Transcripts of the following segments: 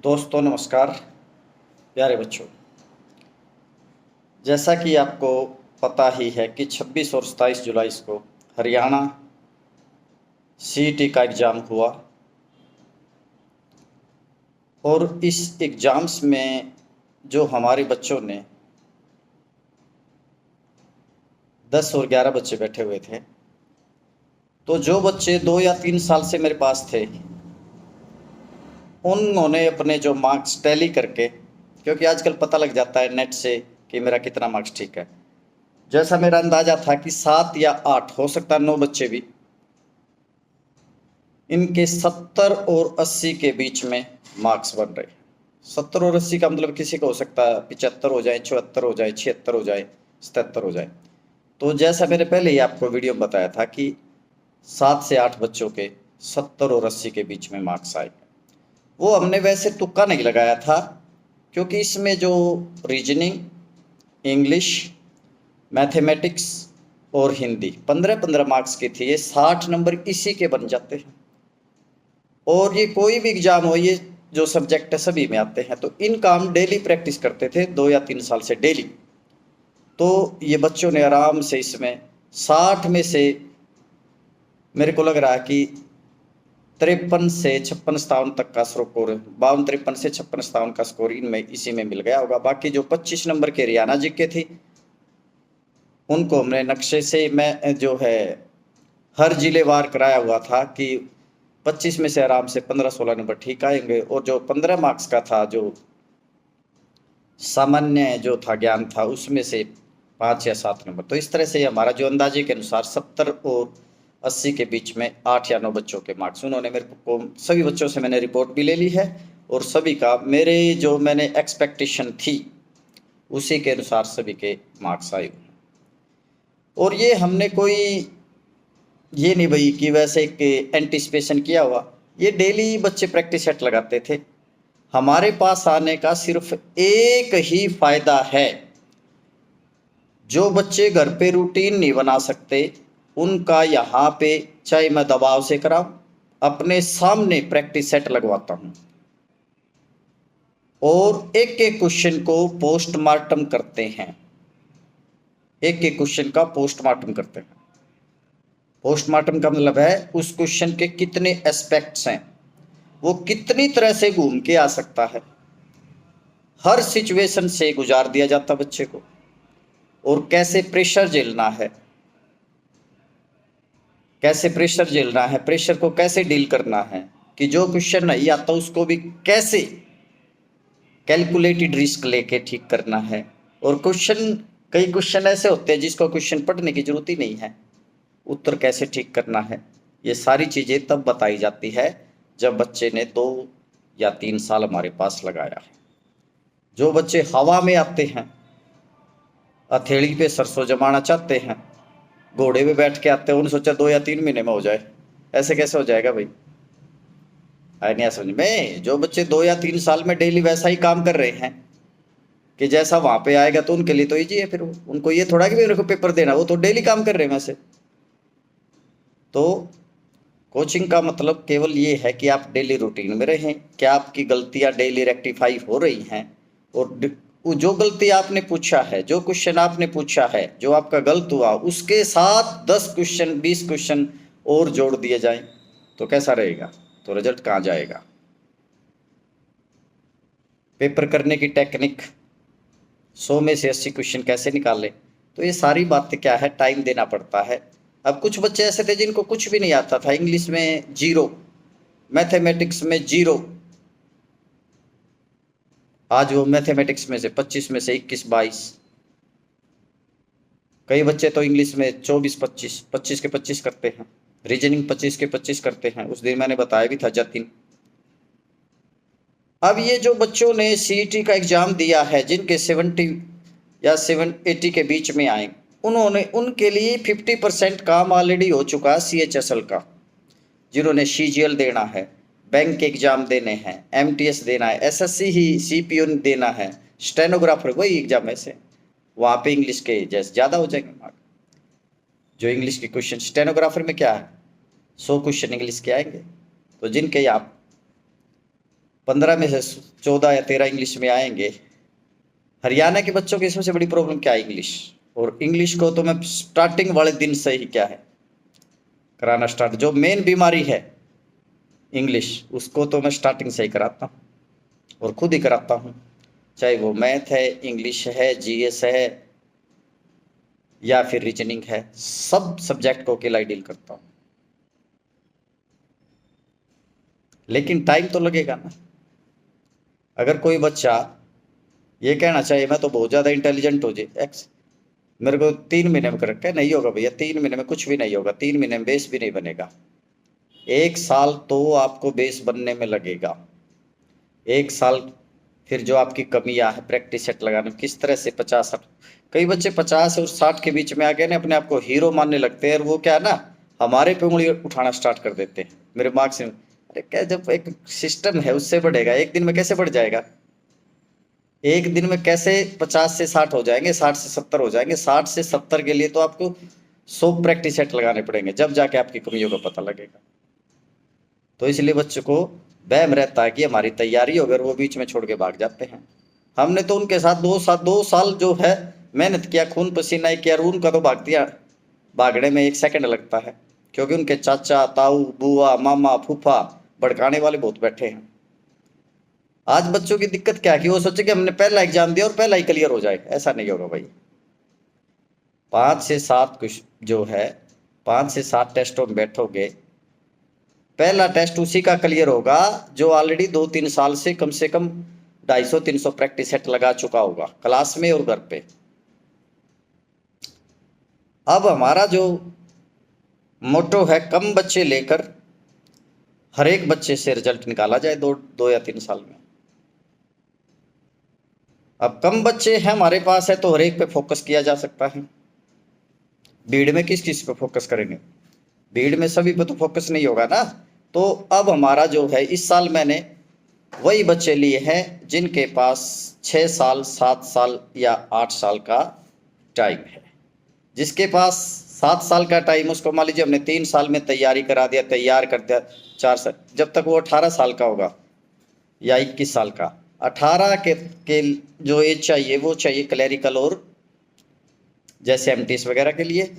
दोस्तों नमस्कार। प्यारे बच्चों, जैसा कि आपको पता ही है कि 26 और 27 जुलाई को हरियाणा सीईटी का एग्ज़ाम हुआ और इस एग्ज़ाम्स में जो हमारे बच्चों ने 10 और 11 बच्चे बैठे हुए थे, तो जो बच्चे 2 या 3 साल से मेरे पास थे उन्होंने अपने जो मार्क्स टैली करके, क्योंकि आजकल पता लग जाता है नेट से कि मेरा कितना मार्क्स ठीक है, जैसा मेरा अंदाज़ा था कि 7 या 8 हो सकता है 9 बच्चे भी, इनके 70 और 80 के बीच में मार्क्स बन रहे हैं। 70 और 80 का मतलब किसी को हो सकता है 75 हो जाए, 74 हो जाए, 76 हो जाए, 77 हो जाए। तो जैसा मैंने पहले ही आपको वीडियो में बताया था कि 7 से 8 बच्चों के 70 और 80 के बीच में मार्क्स आए। वो हमने वैसे तुक्का नहीं लगाया था, क्योंकि इसमें जो रीजनिंग, इंग्लिश, मैथमेटिक्स और हिंदी 15-15 मार्क्स की थी। ये 60 नंबर इसी के बन जाते हैं। और ये कोई भी एग्जाम हो, ये जो सब्जेक्ट है सभी में आते हैं। तो इनका हम डेली प्रैक्टिस करते थे 2 या 3 साल से डेली। तो ये बच्चों ने आराम से इसमें 60 में से मेरे को लग रहा है कि 53 से 56-57 तक का स्कोर, 52-53 से 56-57 का स्कोर इनमें इसी में मिल गया होगा। बाकी जो 25 नंबर के हरियाणा जीके थी उनको हमने नक्शे से मैं जो है हर जिले वार कराया हुआ था कि 25 में से आराम से 15-16 नंबर ठीक आएंगे। और जो 15 मार्क्स का था, जो सामान्य जो था ज्ञान था, उसमें से 5 या 7 नंबर। तो इस तरह से हमारा जो अंदाजे के अनुसार 70 और 80 के बीच में 8 या 9 बच्चों के मार्क्स उन्होंने मेरे को, सभी बच्चों से मैंने रिपोर्ट भी ले ली है और सभी का मेरे जो मैंने एक्सपेक्टेशन थी उसी के अनुसार सभी के मार्क्स आए। और ये हमने कोई ये नहीं भाई कि वैसे एक एंटिसिपेशन किया हुआ, ये डेली बच्चे प्रैक्टिस सेट लगाते थे। हमारे पास आने का सिर्फ एक ही फायदा है, जो बच्चे घर पे रूटीन नहीं बना सकते उनका यहाँ पे चाहे मैं दबाव से कराऊं, अपने सामने प्रैक्टिस सेट लगवाता हूं और एक एक क्वेश्चन को पोस्टमार्टम करते हैं। एक एक क्वेश्चन का पोस्टमार्टम करते हैं। पोस्टमार्टम का मतलब है उस क्वेश्चन के कितने एस्पेक्ट्स हैं, वो कितनी तरह से घूम के आ सकता है। हर सिचुएशन से गुजार दिया जाता बच्चे को, और कैसे प्रेशर झेलना है, कैसे प्रेशर झेलना है, प्रेशर को कैसे डील करना है, कि जो क्वेश्चन नहीं आता उसको भी कैसे कैलकुलेटेड रिस्क लेके ठीक करना है। और क्वेश्चन, कई क्वेश्चन ऐसे होते हैं जिसको क्वेश्चन पढ़ने की जरूरत ही नहीं है, उत्तर कैसे ठीक करना है। ये सारी चीज़ें तब बताई जाती है जब बच्चे ने 2 या 3 साल हमारे पास लगाया है। जो बच्चे हवा में आते हैं, हथेली पे सरसों जमाना चाहते हैं, घोड़े पे बैठ के आते हैं, उन्होंने सोचा 2 या 3 महीने में हो जाए, ऐसे कैसे हो जाएगा भाई? आया नहीं समझ में? जो बच्चे 2 या 3 साल में डेली वैसा ही काम कर रहे हैं कि जैसा वहां पे आएगा, तो उनके लिए तो ईजी है। फिर उनको ये थोड़ा कि मेरे को पेपर देना, वो तो डेली काम कर रहे हैं वैसे। तो कोचिंग का मतलब केवल ये है कि आप डेली रूटीन में रहें, क्या आपकी गलतियां डेली रेक्टिफाई हो रही हैं, और जो गलती आपने पूछा है, जो क्वेश्चन आपने पूछा है, जो आपका गलत हुआ, उसके साथ 10 क्वेश्चन 20 क्वेश्चन और जोड़ दिए जाएं, तो कैसा रहेगा? तो रिजल्ट कहाँ जाएगा? पेपर करने की टेक्निक, 100 में से 80 क्वेश्चन कैसे निकालें, तो ये सारी बातें क्या है, टाइम देना पड़ता है। अब कुछ बच्चे ऐसे थे जिनको कुछ भी नहीं आता था, इंग्लिश में 0, मैथमेटिक्स में 0, आज वो मैथमेटिक्स में से 25 में से 21-22। कई बच्चे तो इंग्लिश में 24-25, 25 के 25 करते हैं, रीजनिंग 25 के 25 करते हैं। उस दिन मैंने बताया भी था जतिन। अब ये जो बच्चों ने सीईटी का एग्जाम दिया है, जिनके 70 या 780 के बीच में आए, उन्होंने, उनके लिए 50% काम ऑलरेडी हो चुका है CHSL का। जिन्होंने CGL देना है, बैंक के एग्जाम देने हैं, MTS देना है, SSC ही CPO देना है, स्टेनोग्राफर वही एग्जाम है से, वहाँ पे इंग्लिश के जैसे ज़्यादा हो जाएंगे मार्क। जो इंग्लिश के क्वेश्चन स्टेनोग्राफर में क्या है, 100 क्वेश्चन इंग्लिश के आएंगे। तो जिनके यहाँ 15 में से 14 या 13 इंग्लिश में आएंगे। हरियाणा के बच्चों की सबसे बड़ी प्रॉब्लम क्या है? इंग्लिश। और इंग्लिश को तो मैं स्टार्टिंग वाले दिन से ही क्या है कराना स्टार्ट, जो मेन बीमारी है इंग्लिश, उसको तो मैं स्टार्टिंग से ही कराता हूँ और खुद ही कराता हूँ। चाहे वो मैथ है, इंग्लिश है, जीएस है या फिर रीजनिंग है, सब सब्जेक्ट को अकेला ही डील करता हूँ। लेकिन टाइम तो लगेगा ना। अगर कोई बच्चा ये कहना चाहिए मैं तो बहुत ज़्यादा इंटेलिजेंट हो जाए एक्स, मेरे को 3 महीने में कर रखा है, नहीं होगा भैया। 3 महीने में कुछ भी नहीं होगा। 3 महीने में बेस भी नहीं बनेगा। 1 साल तो आपको बेस बनने में लगेगा। 1 साल फिर जो आपकी कमियां है प्रैक्टिस सेट लगाने में, किस तरह से 50-60, कई बच्चे 50 और 60 के बीच में आ गए ना, अपने आप को हीरो मानने लगते हैं और वो क्या है ना हमारे पे उंगली उठाना स्टार्ट कर देते हैं मेरे मार्क्स में। अरे क्या, जब एक सिस्टम है उससे बढ़ेगा, एक दिन में कैसे बढ़ जाएगा? एक दिन में कैसे 50 से 60 हो जाएंगे, 60 से 70 हो जाएंगे? 60 से 70 के लिए तो आपको 100 प्रैक्टिस सेट लगाने पड़ेंगे, जब जाके आपकी कमियों का पता लगेगा। तो इसलिए बच्चों को वहम रहता है कि हमारी तैयारी हो, अगर वो बीच में छोड़ के भाग जाते हैं। हमने तो उनके साथ 2 साल जो है मेहनत किया, खून पसीना किया, और उनका तो भाग दिया, भागने में 1 सेकंड लगता है, क्योंकि उनके चाचा ताऊ बुआ मामा फूफा भड़काने वाले बहुत बैठे हैं। आज बच्चों की दिक्कत क्या है कि वो सोचे कि हमने पहला एग्जाम दिया और पहला ही क्लियर हो जाए। ऐसा नहीं होगा भाई। 5 से 7 कुछ जो है, 5 से 7 टेस्टों में बैठोगे, पहला टेस्ट उसी का क्लियर होगा जो ऑलरेडी 2-3 साल से कम 250-300 प्रैक्टिस सेट लगा चुका होगा क्लास में और घर पे। अब हमारा जो मोटो है कम बच्चे लेकर हर एक बच्चे से रिजल्ट निकाला जाए 2 या 3 साल में। अब कम बच्चे हैं हमारे पास है तो हर एक पे फोकस किया जा सकता है। भीड़ में किस किस पे फोकस करेंगे? भीड़ में सभी पे तो फोकस नहीं होगा ना। तो अब हमारा जो है इस साल मैंने वही बच्चे लिए हैं जिनके पास 6 साल 7 साल या 8 साल का टाइम है। जिसके पास 7 साल का टाइम, उसको मान लीजिए हमने 3 साल में तैयारी करा दिया, तैयार कर दिया 4 साल, जब तक वो 18 साल का होगा या 21 साल का, 18 के जो एज चाहिए वो चाहिए क्लैरिकल और जैसे एमटीएस वगैरह के लिए,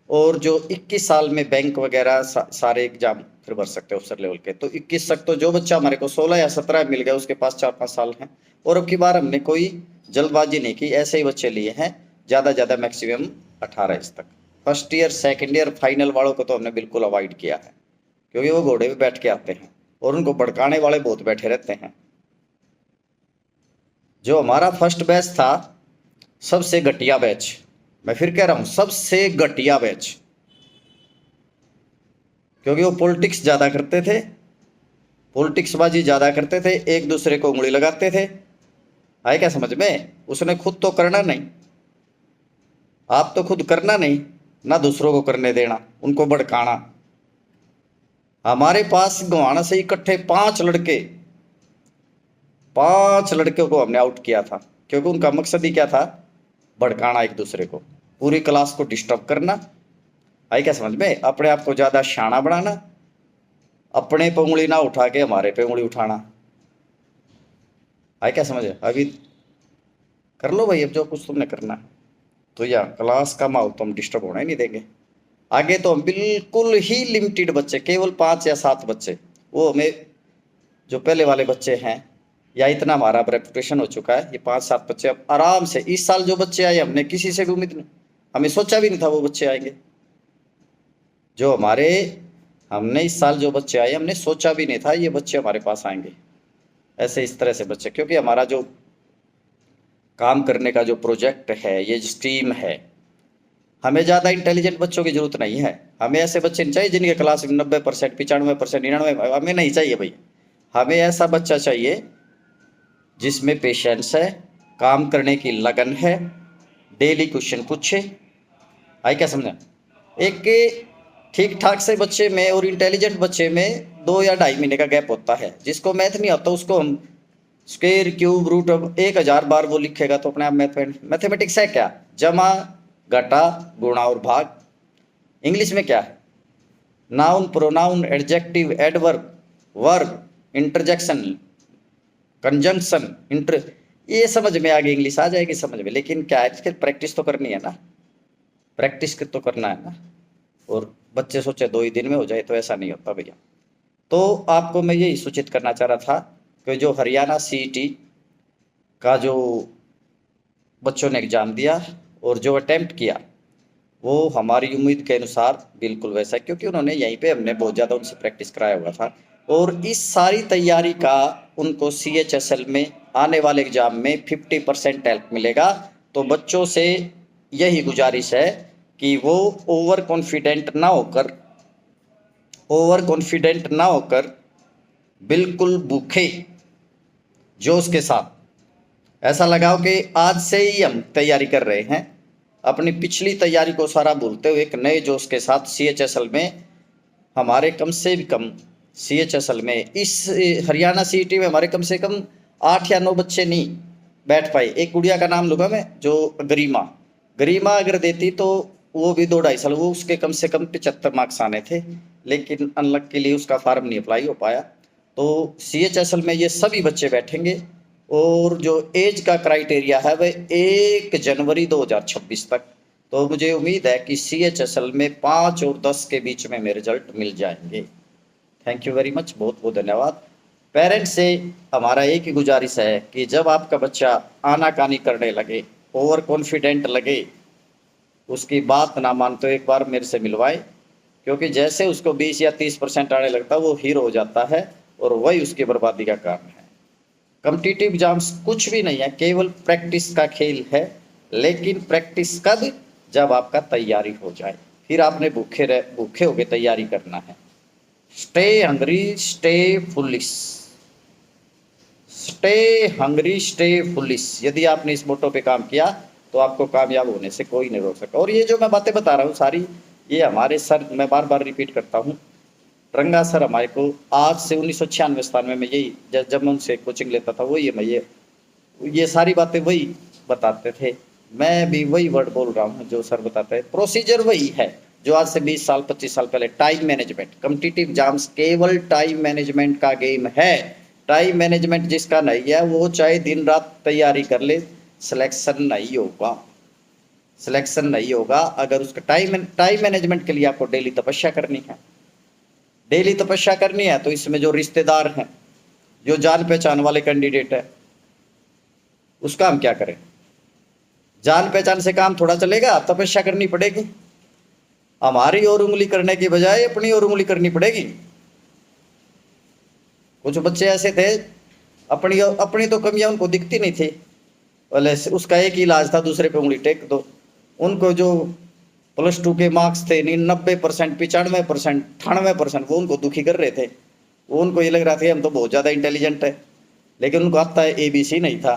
और जो 21 साल में बैंक वगैरह सारे एग्जाम फिर भर सकते हैं अफसर लेवल के। तो 21 तक तो जो बच्चा हमारे को 16 या 17 मिल गया उसके पास 4-5 साल हैं। और अब की बार हमने कोई जल्दबाजी नहीं की, ऐसे ही बच्चे लिए हैं ज़्यादा मैक्सिमम 18 इस तक। First year second year final वालों को तो हमने बिल्कुल अवॉइड किया है, क्योंकि वो घोड़े पे बैठ के आते हैं और उनको भड़काने वाले बहुत बैठे रहते हैं। जो हमारा फर्स्ट बैच था सबसे घटिया बैच, मैं फिर कह रहा हूं सबसे घटिया बैच, क्योंकि वो पॉलिटिक्स ज़्यादा करते थे, पॉलिटिक्सबाजी ज़्यादा करते थे, एक दूसरे को उंगली लगाते थे। आए क्या समझ में? उसने खुद तो करना नहीं, आप तो खुद करना नहीं ना, दूसरों को करने देना, उनको भड़काना। हमारे पास गोहाना से इकट्ठे 5 लड़कों को हमने आउट किया था, क्योंकि उनका मकसद ही क्या था? भड़काना एक दूसरे को, पूरी क्लास को डिस्टर्ब करना। आई क्या समझ में? अपने आप को ज़्यादा शाना बनाना, अपने पे उंगली ना उठा के हमारे पे उंगली उठाना। आई क्या समझ? अभी कर लो भाई अब जो कुछ तुमने करना है। तो या क्लास का माहौल तो हम डिस्टर्ब होना ही नहीं देंगे। आगे तो हम बिल्कुल ही लिमिटेड बच्चे, केवल 5 या 7 बच्चे, वो हमें जो पहले वाले बच्चे हैं, या इतना हमारा रेपुटेशन हो चुका है, ये 5-7 बच्चे अब आराम से। इस साल जो बच्चे आए हमने किसी से भी उम्मीद नहीं, हमें सोचा भी नहीं था वो बच्चे आएंगे। जो हमारे हमने इस साल जो बच्चे आए हमने सोचा भी नहीं था ये बच्चे हमारे पास आएंगे। ऐसे इस तरह से बच्चे, क्योंकि हमारा जो काम करने का जो प्रोजेक्ट है, ये स्ट्रीम है, हमें ज़्यादा इंटेलिजेंट बच्चों की जरूरत नहीं है। हमें ऐसे बच्चे नहीं चाहिए जिनके क्लास में 90%, 95%, 99, हमें नहीं चाहिए भाई। हमें ऐसा बच्चा चाहिए जिसमें पेशेंस है, काम करने की लगन है, डेली क्वेश्चन पूछे। आई क्या समझा? एक ठीक ठाक से बच्चे में और इंटेलिजेंट बच्चे में 2 या 2.5 महीने का गैप होता है। जिसको मैथ नहीं आता उसको हम स्क्वायर क्यूब रूट 1000 बार वो लिखेगा तो अपने आप मैथमेटिक्स है क्या? जमा घटा गुणा और भाग। इंग्लिश में क्या है? Noun pronoun adjective adverb verb interjection conjunction, inter, ये समझ में आ गई, इंग्लिश आ जाएगी समझ में, लेकिन क्या है इसके प्रैक्टिस तो करनी है ना, प्रैक्टिस तो करना है ना। और बच्चे सोचे 2 ही दिन में हो जाए, तो ऐसा नहीं होता भैया। तो आपको मैं यही सूचित करना चाह रहा था कि जो हरियाणा सीईटी का जो बच्चों ने एग्जाम दिया और जो अटेम्प्ट किया, वो हमारी उम्मीद के अनुसार बिल्कुल वैसा, क्योंकि उन्होंने यहीं पे हमने बहुत ज़्यादा उनसे प्रैक्टिस कराया हुआ था। और इस सारी तैयारी का उनको CHSL में आने वाले एग्जाम में 50% हेल्प मिलेगा। तो बच्चों से यही गुजारिश है कि वो ओवर कॉन्फिडेंट ना होकर बिल्कुल भूखे जोश के साथ ऐसा लगाओ कि आज से ही हम तैयारी कर रहे हैं, अपनी पिछली तैयारी को सारा भूलते हुए एक नए जोश के साथ CHSL में हमारे कम से कम CHSL में इस हरियाणा सीईटी में हमारे कम से कम 8 या 9 बच्चे नहीं बैठ पाए। एक गुड़िया का नाम लूँगा मैं, जो गरिमा अगर देती तो वो भी 2-2.5 साल, वो उसके कम से कम 75 मार्क्स आने थे, लेकिन अनलक के लिए उसका फार्म नहीं अप्लाई हो पाया। तो CHSL में ये सभी बच्चे बैठेंगे और जो एज का क्राइटेरिया है वह 1 जनवरी 2026 तक। तो मुझे उम्मीद है कि CHSL में 5 और 10 के बीच में मेरे रिजल्ट मिल जाएंगे। थैंक यू वेरी मच, बहुत बहुत धन्यवाद। पेरेंट्स से हमारा एक ही गुजारिश है कि जब आपका बच्चा आनाकानी करने लगे, ओवर कॉन्फिडेंट लगे, उसकी बात ना मान तो एक बार मेरे से मिलवाए, क्योंकि जैसे उसको 20 या 30% आने लगता है वो हीरो हो जाता है और वही उसकी बर्बादी का कारण है। कॉम्पिटिटिव एग्जाम्स कुछ भी नहीं है, केवल प्रैक्टिस का खेल है। लेकिन प्रैक्टिस कब? जब आपका तैयारी हो जाए, फिर आपने भूखे होके तैयारी करना है। Stay hungry stay foolish, stay hungry stay foolish. यदि आपने इस मोटो पे काम किया तो आपको कामयाब होने से कोई नहीं रोक सकता। और ये जो मैं बातें बता रहा हूँ सारी, ये हमारे सर, मैं बार बार रिपीट करता हूँ, रंगा सर हमारे को आज से 1996-97 में यही, जब मैं उनसे कोचिंग लेता था वही मैं ये सारी बातें वही बताते थे। मैं भी वही वर्ड बोल रहा हूँ जो सर बताते हैं। प्रोसीजर वही है जो आज से 20 साल 25 साल पहले। टाइम मैनेजमेंट, कॉम्पिटिटिव एग्जाम्स केवल टाइम मैनेजमेंट का गेम है। टाइम मैनेजमेंट जिसका नहीं है वो चाहे दिन रात तैयारी कर ले, सिलेक्शन नहीं होगा, सिलेक्शन नहीं होगा। अगर उसका टाइम मैनेजमेंट के लिए आपको डेली तपस्या करनी है, डेली तपस्या करनी है, तो इसमें जो रिश्तेदार हैं, जो जान पहचान वाले कैंडिडेट है, उसका हम क्या करें? जान पहचान से काम थोड़ा चलेगा, तपस्या करनी पड़ेगी। हमारी ओर उंगली करने की बजाय अपनी ओर उंगली करनी पड़ेगी। कुछ बच्चे ऐसे थे, अपनी तो कमियां उनको दिखती नहीं थी, बोले उसका एक ही इलाज था, दूसरे पे उंगली टेक दो। उनको जो +2 के मार्क्स थे 90%, 95%, 98%, वो उनको दुखी कर रहे थे। वो उनको ये लग रहा था हम तो बहुत ज़्यादा इंटेलिजेंट है, लेकिन उनको आता है ABC नहीं था।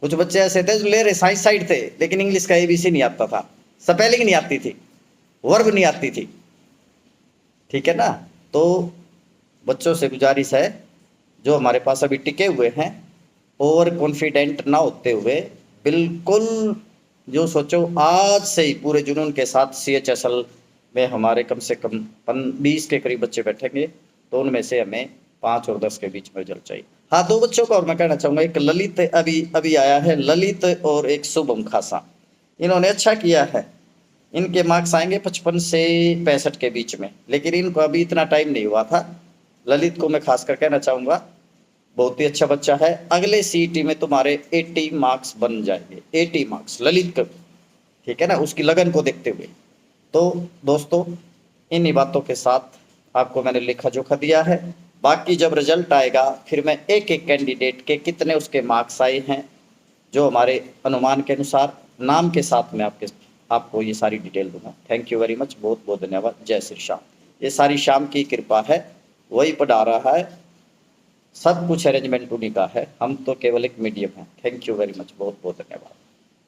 कुछ बच्चे ऐसे थे जो ले रहे साइंस साइड थे, लेकिन इंग्लिश का ABC नहीं आता था, स्पेलिंग नहीं आती थी, वर्ब नहीं आती थी। ठीक है ना? तो बच्चों से गुजारिश है जो हमारे पास अभी टिके हुए हैं, ओवर कॉन्फिडेंट ना होते हुए बिल्कुल जो सोचो आज से ही पूरे जुनून के साथ CHSL में हमारे कम से कम 20 के करीब बच्चे बैठेंगे, तो उनमें से हमें 5 और 10 के बीच में रिजल्ट चाहिए। हाँ, 2 बच्चों का और मैं कहना चाहूँगा, एक ललित अभी आया है, ललित और एक शुभम खासा, इन्होंने अच्छा किया है। इनके मार्क्स आएंगे 55 से 65 के बीच में, लेकिन इनको अभी इतना टाइम नहीं हुआ था। ललित को मैं खासकर कहना चाहूँगा, बहुत ही अच्छा बच्चा है, अगले CET में तुम्हारे 80 मार्क्स बन जाएंगे, 80 मार्क्स ललित का। ठीक है ना, उसकी लगन को देखते हुए। तो दोस्तों, इन्हीं बातों के साथ आपको मैंने लेखा जोखा दिया है। बाकी जब रिजल्ट आएगा फिर मैं एक एक कैंडिडेट के कितने उसके मार्क्स आए हैं, जो हमारे अनुमान के अनुसार नाम के साथ में आपको ये सारी डिटेल दूंगा। थैंक यू वेरी मच, बहुत बहुत धन्यवाद। जय श्री श्याम। ये सारी श्याम की कृपा है, वही पढ़ा रहा है, सब कुछ अरेंजमेंट उन्हीं का है, हम तो केवल एक मीडियम है। थैंक यू वेरी मच, बहुत बहुत धन्यवाद।